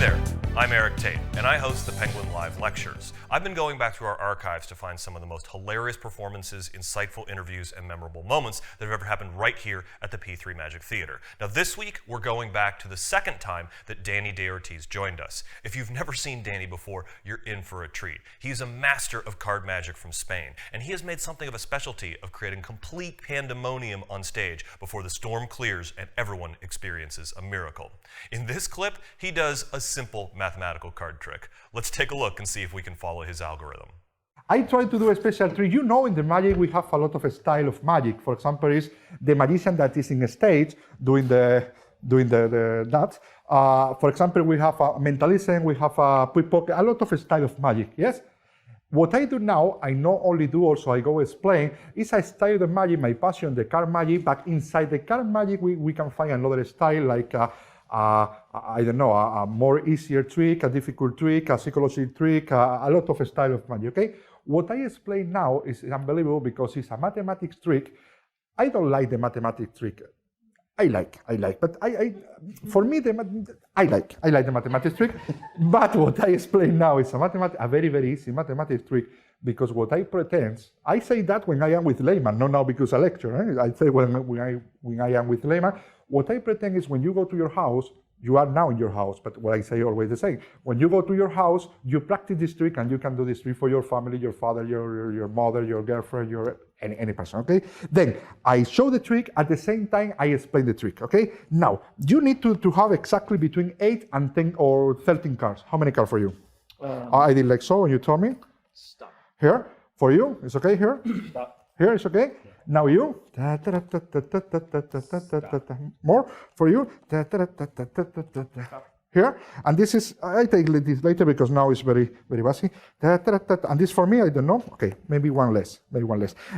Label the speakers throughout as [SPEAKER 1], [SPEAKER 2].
[SPEAKER 1] there, I'm Eric Tate, and I host the Penguin Live Lectures. I've been going back through our archives to find some of the most hilarious performances, insightful interviews, and memorable moments that have ever happened right here at the P3 Magic Theater. Now this week, we're going back to the second time that Dani Daortiz joined us. If you've never seen Dani before, you're in for a treat. He's a master of card magic from Spain, and he has made something of a specialty of creating complete pandemonium on stage before the storm clears and everyone experiences a miracle. In this clip, he does a simple mathematical card trick. Let's take a look and see if we can follow his algorithm.
[SPEAKER 2] I try to do a special trick. You know, in the magic, we have a lot of style of magic. For example, is the magician that is in a stage doing that. For example, we have a mentalism, we have a pickpocket, a lot of style of magic, yes? What I do now, I not only do also, I go explain, is I style the magic, my passion, the card magic, but inside the card magic, we can find another style like I don't know, a more easier trick, a difficult trick, a psychological trick, a lot of style of magic, okay? What I explain now is unbelievable because it's a mathematics trick. I don't like the mathematics trick. I like, but for me, I like the mathematics trick, but what I explain now is a very, very easy mathematics trick because what I pretend, I say that when I am with layman, not now because I lecture, I say when I am with layman, what I pretend is when you go to your house, you are now in your house, but what I say always the same. When you go to your house, you practice this trick and you can do this trick for your family, your father, your mother, your girlfriend, any person, okay? Then I show the trick, at the same time I explain the trick, okay? Now, you need to have exactly between 8 and 10 or 13 cards. How many cards for you? I did like so, and you told me?
[SPEAKER 3] Stop.
[SPEAKER 2] Here? For you? It's okay here?
[SPEAKER 3] Stop.
[SPEAKER 2] Here, it's okay? Now you. More for you. Here. And this is, I take this later because now it's very, very basic. And this for me, I don't know. Okay, maybe one less.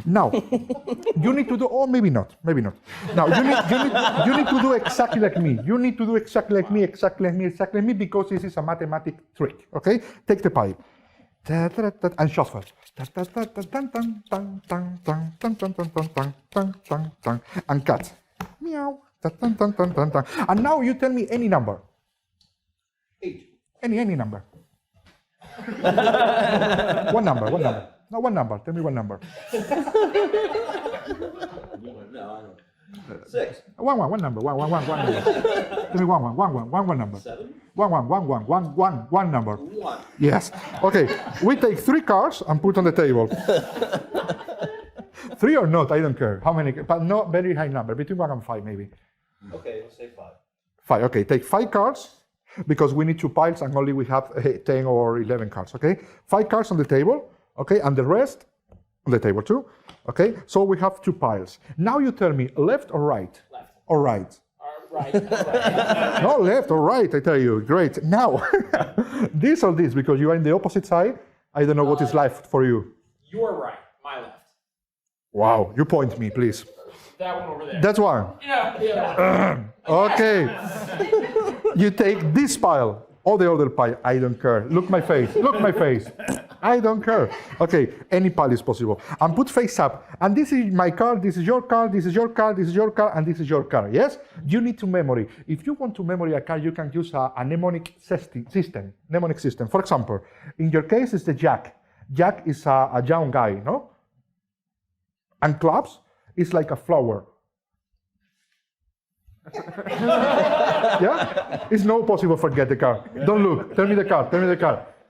[SPEAKER 2] Now, you need to do, or maybe not. Now, you need to do exactly like me. You need to do exactly like me, because this is a mathematic trick, okay? Take the pipe. And shuffle. And cut. Meow. And now you tell me any number.
[SPEAKER 3] 8.
[SPEAKER 2] Any number. One number. No, one number. Tell me one number.
[SPEAKER 3] No, I don't. 6.
[SPEAKER 2] One number. Tell me one number.
[SPEAKER 3] 7.
[SPEAKER 2] One number.
[SPEAKER 3] 1.
[SPEAKER 2] Yes. Okay. We take 3 cards and put on the table. 3 or not, I don't care. How many? But not very high number. Between 1 and 5, maybe.
[SPEAKER 3] Okay, let's say 5.
[SPEAKER 2] 5. Okay. Take 5 cards because we need 2 piles and only we have 10 or 11 cards. Okay. 5 cards on the table. Okay, and the rest on the table too. Okay. So we have 2 piles. Now you tell me left or right.
[SPEAKER 3] Left.
[SPEAKER 2] Or right.
[SPEAKER 3] Right.
[SPEAKER 2] No, left or right, I tell you. Great. Now, this or this, because you are in the opposite side, I don't know what is left for you.
[SPEAKER 3] Your right, my left.
[SPEAKER 2] Wow, you point me, please.
[SPEAKER 3] That one over there.
[SPEAKER 2] That's one.
[SPEAKER 3] Yeah.
[SPEAKER 2] Okay. You take this pile or the other pile. I don't care. Look my face. I don't care. Okay, any pile is possible. And put face up. And this is my card, this is your card, this is your card, this is your card, and this is your card. Yes? You need to memory. If you want to memory a card, you can use a mnemonic system. For example, in your case, it's the Jack. Jack is a young guy, no? And clubs is like a flower. Yeah? It's not possible forget the card. Don't look. Tell me the card.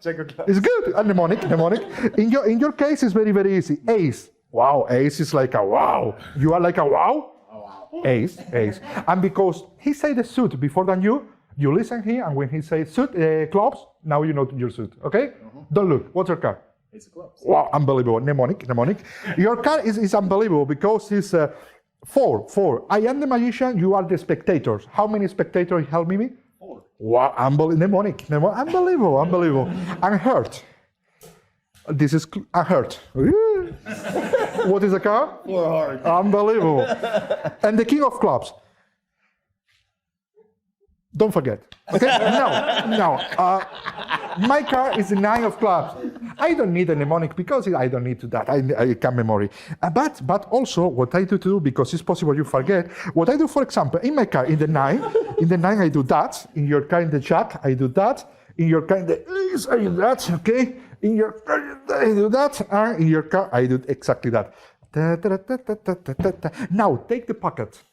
[SPEAKER 2] It's good. And mnemonic. In your case, it's very, very easy. Ace. Wow, ace is like a wow. You are like a wow? Oh, wow. Ace. And because he said the suit before than you listen here, and when he says suit, clubs, now you know your suit, okay? Don't look. What's your card?
[SPEAKER 3] It's a clubs.
[SPEAKER 2] Wow, unbelievable. Mnemonic. Your card is unbelievable because it's 4. I am the magician, you are the spectators. How many spectators help me?
[SPEAKER 3] 4.
[SPEAKER 2] Wow, mnemonic. Unbelievable. And hurt. This is a hurt. What is the card?
[SPEAKER 3] 4 hard.
[SPEAKER 2] Unbelievable. And the king of clubs. Don't forget. Okay? No. My card is the 9 of clubs. I don't need a mnemonic because I don't need to that. I can memory. But also what I do because it's possible you forget. What I do, for example, in my card, in the 9 I do that. In your card, in the jack, I do that. In your card, in the ace, I do that. Okay? In your card, I do that. And in your card, I do exactly that. Now take the pocket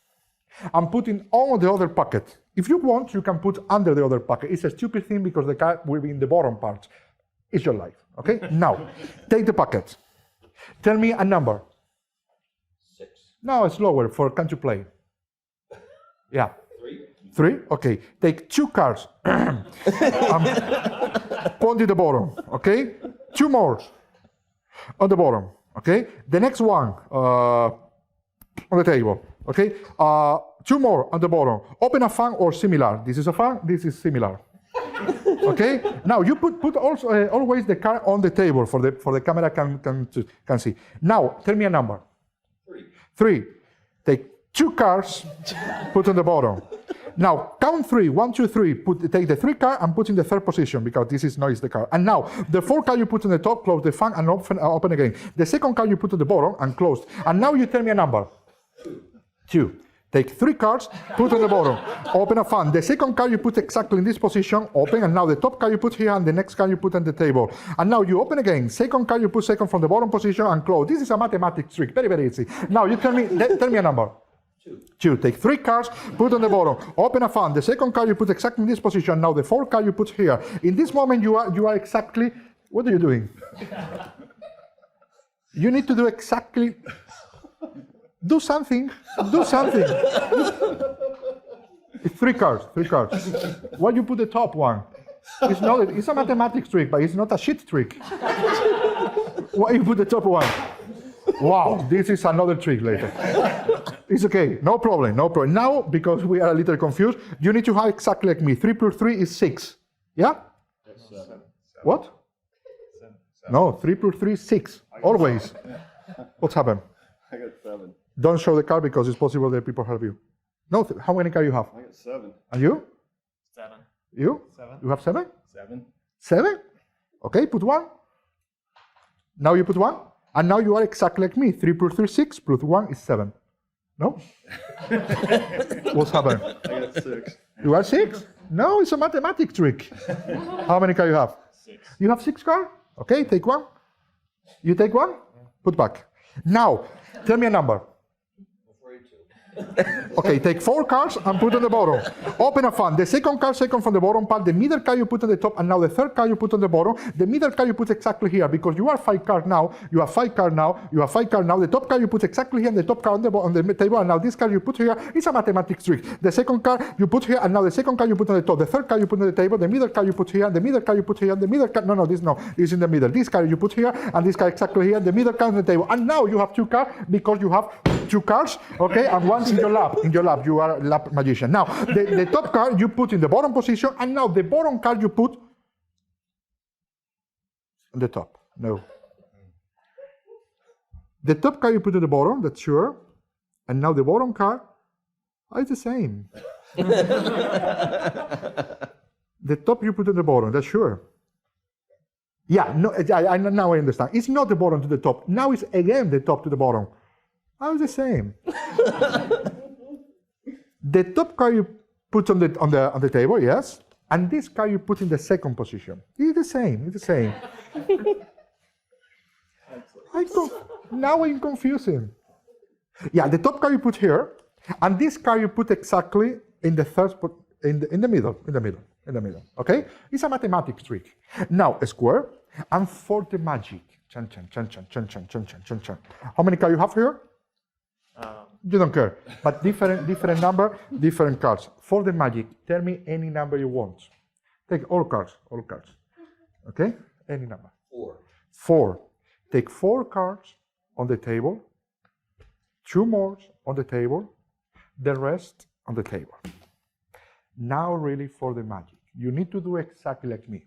[SPEAKER 2] and put in all the other pocket. If you want, you can put under the other pocket. It's a stupid thing because the card will be in the bottom part. It's your life, okay? Now, take the pocket. Tell me a number.
[SPEAKER 4] 6.
[SPEAKER 2] No, it's lower. Can't you play? Yeah. 3? Okay. Take 2 cards. Point in the bottom, okay? 2 more on the bottom, okay? The next one on the table, okay? 2 more on the bottom. Open a fan or similar. This is a fan, this is similar. Okay? Now you put also always the card on the table for the camera can see. Now tell me a number. 3. Take 2 cards, put on the bottom. Now count 3. 1, 2, 3. Take the 3 card and put in the 3rd position because this is not the card. And now the 4 card you put on the top, close the fan and open again. The 2nd card you put on the bottom and close. And now you tell me a number. 2. Take 3 cards, put on the bottom, open a fan. The 2nd card you put exactly in this position, open, and now the top card you put here, and the next card you put on the table. And now you open again. 2nd card you put 2nd from the bottom position and close. This is a mathematics trick, very, very easy. Now you tell me a number. 2. Take 3 cards, put on the bottom, open a fan. The 2nd card you put exactly in this position. Now the 4th card you put here. In this moment you are exactly. What are you doing? You need to do exactly. Do something. It's 3 cards. Why you put the top one? It's a mathematics trick, but it's not a shit trick. Why you put the top one? Wow, this is another trick later. It's okay, no problem. Now, because we are a little confused, you need to have exactly like me. 3 plus 3 is 6. Yeah?
[SPEAKER 4] 7.
[SPEAKER 2] What?
[SPEAKER 4] 7.
[SPEAKER 2] No, 3 plus 3 is 6. Always. What's happened?
[SPEAKER 4] I got 7.
[SPEAKER 2] Don't show the card because it's possible that people help you. No, how many cards you have?
[SPEAKER 4] I got 7.
[SPEAKER 2] And you?
[SPEAKER 3] 7.
[SPEAKER 2] You?
[SPEAKER 3] 7.
[SPEAKER 2] You have 7?
[SPEAKER 4] 7.
[SPEAKER 2] 7? Okay, put 1. Now you put 1. And now you are exactly like me. 3 plus 3 is 6, plus 1 is 7. No? What's happened?
[SPEAKER 4] I got 6.
[SPEAKER 2] You are 6? No, it's a mathematics trick. How many cards you have?
[SPEAKER 3] 6.
[SPEAKER 2] You have 6 cards? Okay, take 1. You take 1? Put back. Now, tell me a number. Okay, take 4 cards and put on the bottom. Open a fan. The 2nd card, 2nd from the bottom part. The middle card you put on the top, and now the 3rd card you put on the bottom. The middle card you put exactly here because you are 5 cards now. You have 5 cards now. You have 5 cards now. The top card you put exactly here, and the top card on the table. And now this card you put here. It's a mathematics trick. The 2nd card you put here, and now the 2nd card you put on the top. The 3rd card you put on the table. The middle card you put here, and the middle card you put here. And the middle card. No, this is in the middle. This card you put here, and this card exactly here. The middle card on the table. And now you have 2 cards because you have 2 cards. Okay, and one's in your lap. You are a lap magician. Now, the top card you put in the bottom position, and now the bottom card you put on the top. No. The top card you put at the bottom, that's sure. And now the bottom card is the same. The top you put at the bottom, that's sure. Yeah, no, now I understand. It's not the bottom to the top. Now it's again the top to the bottom. How is the same? The top card you put on the table, yes, and this card you put in the 2nd position. It's the same. Now I'm confusing. Yeah, the top card you put here, and this card you put exactly in the in the middle. Okay, it's a mathematics trick. Now a square, and for the magic, chan. How many cards you have here? You don't care, but different number, different cards. For the magic, tell me any number you want. Take all cards. Okay? Any number.
[SPEAKER 4] 4.
[SPEAKER 2] 4. Take 4 cards on the table, 2 more on the table, the rest on the table. Now really for the magic. You need to do exactly like me.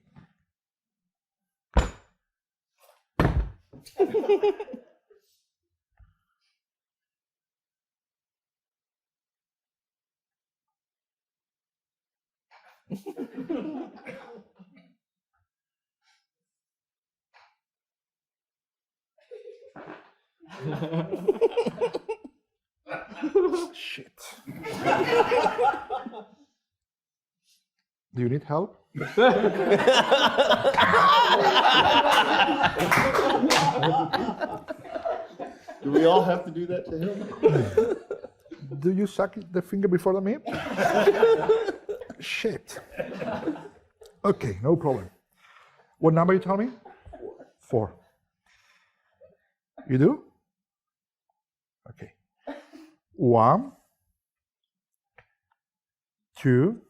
[SPEAKER 2] Shit. Do you need help?
[SPEAKER 4] Do we all have to do that to him?
[SPEAKER 2] Do you suck the finger before the meat? Shit. Okay, no problem. What number you tell me? 4. You do? Okay. 1, 2,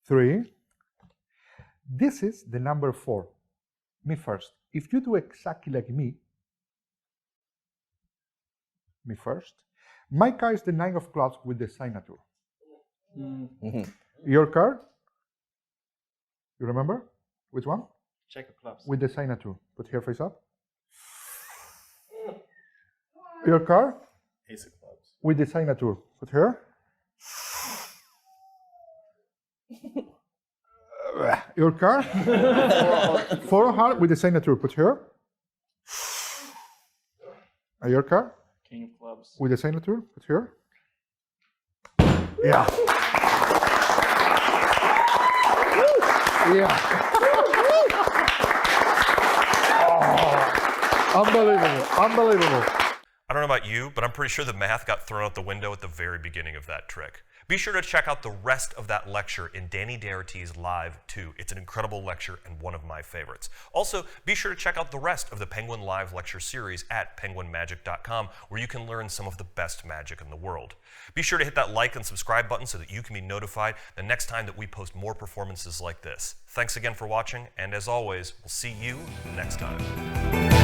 [SPEAKER 2] 3. This is the number 4. Me first. If you do exactly like me first. My card is the 9 of clubs with the signature. Your card? You remember? Which one?
[SPEAKER 4] Check of clubs.
[SPEAKER 2] With the signature. Put here face up. Your card?
[SPEAKER 4] Ace of clubs.
[SPEAKER 2] With the signature. Put here. Your card? 4 of heart with the signature. Put here. Your card?
[SPEAKER 4] King of clubs.
[SPEAKER 2] With the signature. Put here. Yeah. Yeah. Oh, unbelievable. Unbelievable.
[SPEAKER 1] I don't know about you, but I'm pretty sure the math got thrown out the window at the very beginning of that trick. Be sure to check out the rest of that lecture in Dani Daortiz Live 2. It's an incredible lecture and one of my favorites. Also, be sure to check out the rest of the Penguin Live lecture series at penguinmagic.com, where you can learn some of the best magic in the world. Be sure to hit that like and subscribe button so that you can be notified the next time that we post more performances like this. Thanks again for watching, and as always, we'll see you next time.